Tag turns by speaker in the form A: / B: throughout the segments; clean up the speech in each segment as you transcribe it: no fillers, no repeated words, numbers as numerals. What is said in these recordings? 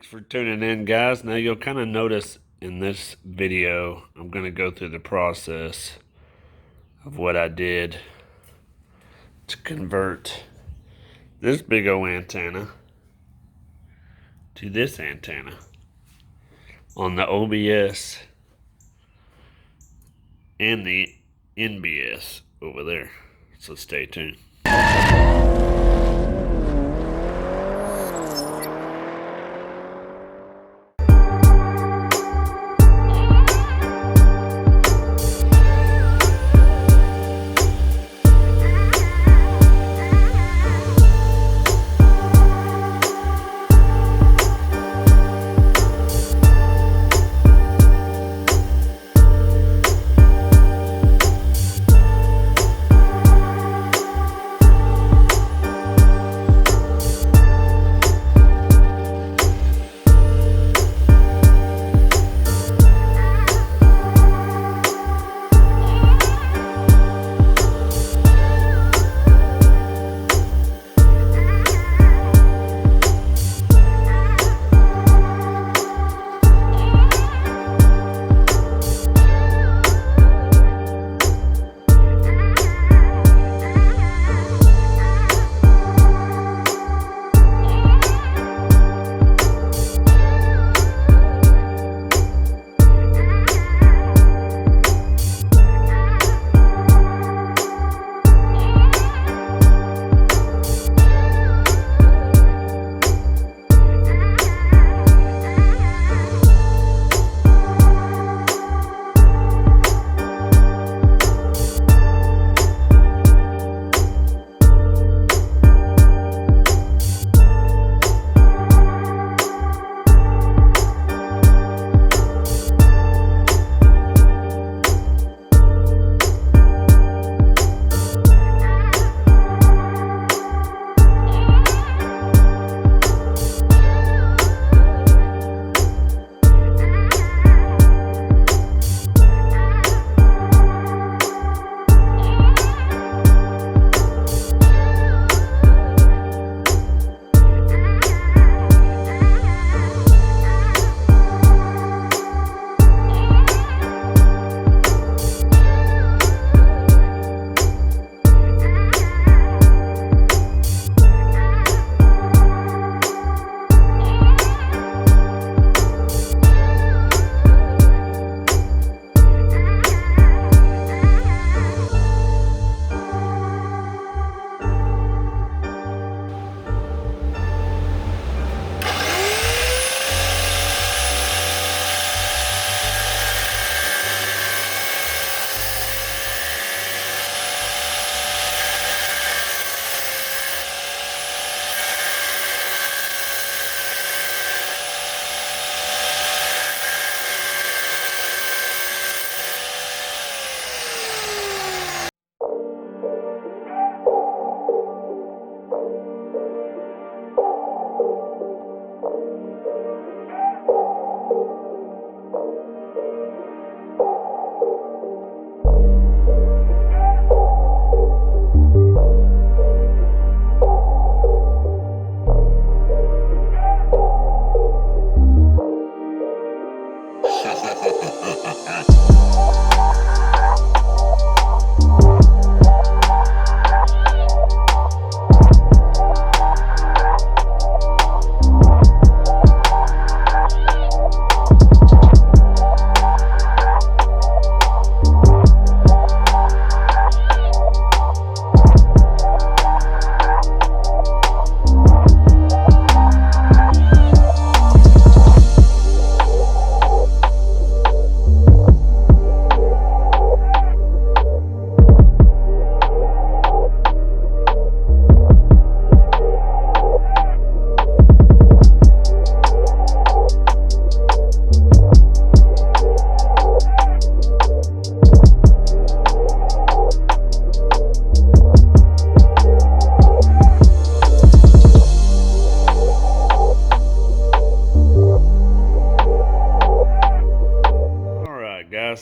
A: Thanks for tuning in, guys. Now you'll kind of notice in this video, I'm going to go through the process of what I did to convert this big old antenna to this antenna on the OBS and the NBS over there. So stay tuned.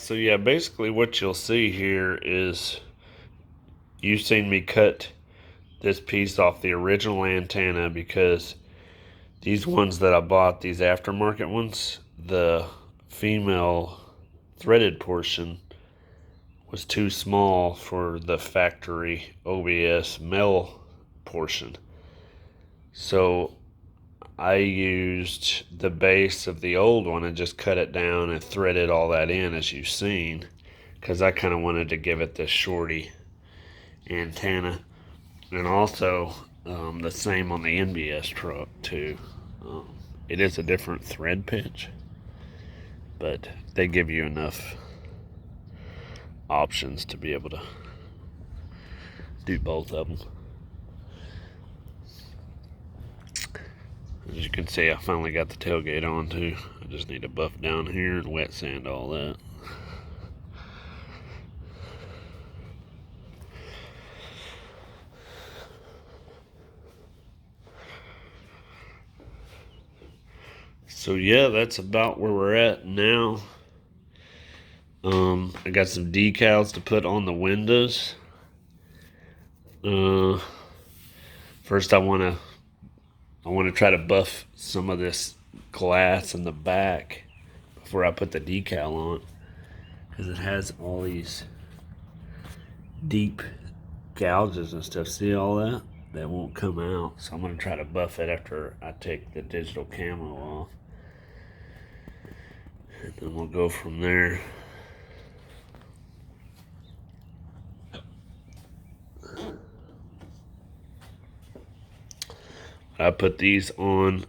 A: So yeah, basically what you'll see here is you've seen me cut this piece off the original antenna because These ones that I bought, these aftermarket ones, the female threaded portion was too small for the factory OBS male portion. So I used the base of the old one and just cut it down and threaded all that in, as you've seen, because I kind of wanted to give it this shorty antenna. And also the same on the NBS truck too. It is a different thread pitch, but they give you enough options to be able to do both of them. As you can see, I finally got the tailgate on too. I just need to buff down here and wet sand all that. So yeah, that's about where we're at now. I got some decals to put on the windows. First I want to try to buff some of this glass in the back before I put the decal on, because it has all these deep gouges and stuff. See all that? That won't come out. So I'm going to try to buff it after I take the digital camo off. And then we'll go from there. I put these on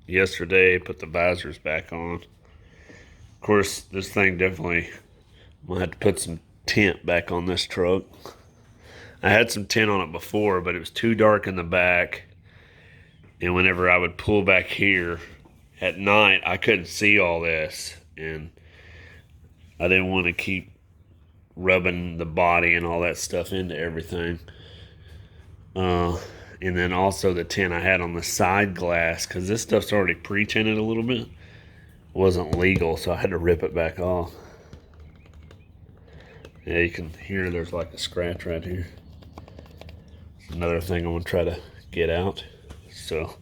A: yesterday, put the visors back on. Of course, this thing definitely, I'm going to have to put some tint back on this truck. I had some tint on it before, but it was too dark in the back. And whenever I would pull back here at night, I couldn't see all this. And I didn't want to keep rubbing the body and all that stuff into everything. And then also the tint I had on the side glass, because this stuff's already pre-tinted a little bit. It wasn't legal, so I had to rip it back off. Yeah, you can hear there's like a scratch right here. Another thing I'm going to try to get out. So,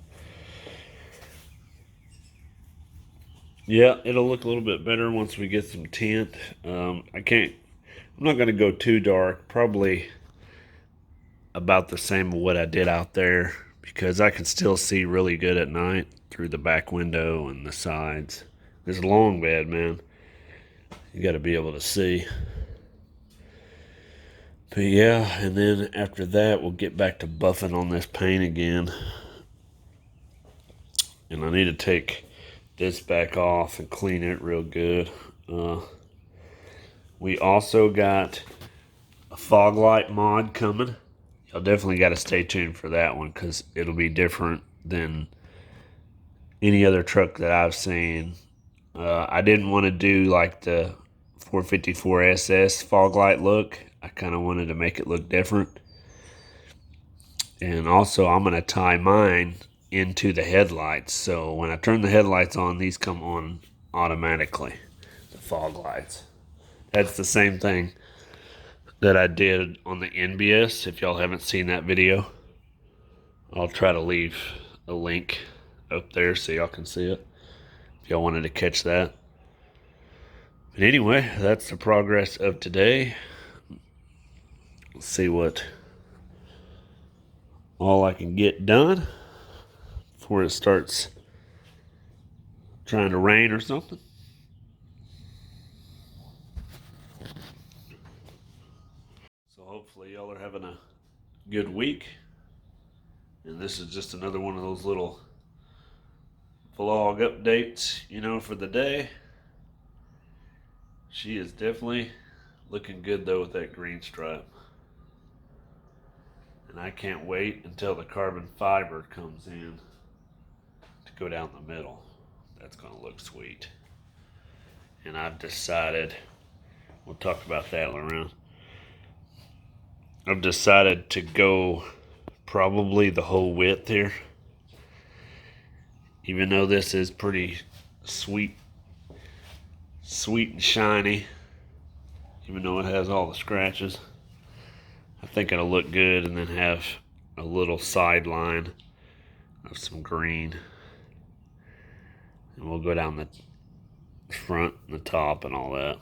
A: yeah, it'll look a little bit better once we get some tint. I'm not going to go too dark. Probably about the same of what I did out there, because I can still see really good at night through the back window and the sides. This long bed, man, you got to be able to see. But yeah, and then after that, we'll get back to buffing on this paint again. And I need to take this back off and clean it real good. We also got a fog light mod coming. Y'all definitely got to stay tuned for that one, because it'll be different than any other truck that I've seen. I didn't want to do like the 454 SS fog light look. I kind of wanted to make it look different. And also, I'm going to tie mine into the headlights. So when I turn the headlights on, these come on automatically, the fog lights. That's the same thing that I did on the NBS. If y'all haven't seen that video, I'll try to leave a link up there so y'all can see it if y'all wanted to catch that. But anyway, that's the progress of today. Let's see what all I can get done before it starts trying to rain or something. So hopefully y'all are having a good week. And this is just another one of those little vlog updates, for the day. She is definitely looking good though with that green stripe. And I can't wait until the carbon fiber comes in to go down the middle. That's going to look sweet. And I've decided, we'll talk about that around. I've decided to go probably the whole width here. Even though this is pretty sweet and shiny, even though it has all the scratches, I think it'll look good, and then have a little sideline of some green. And we'll go down the front and the top and all that.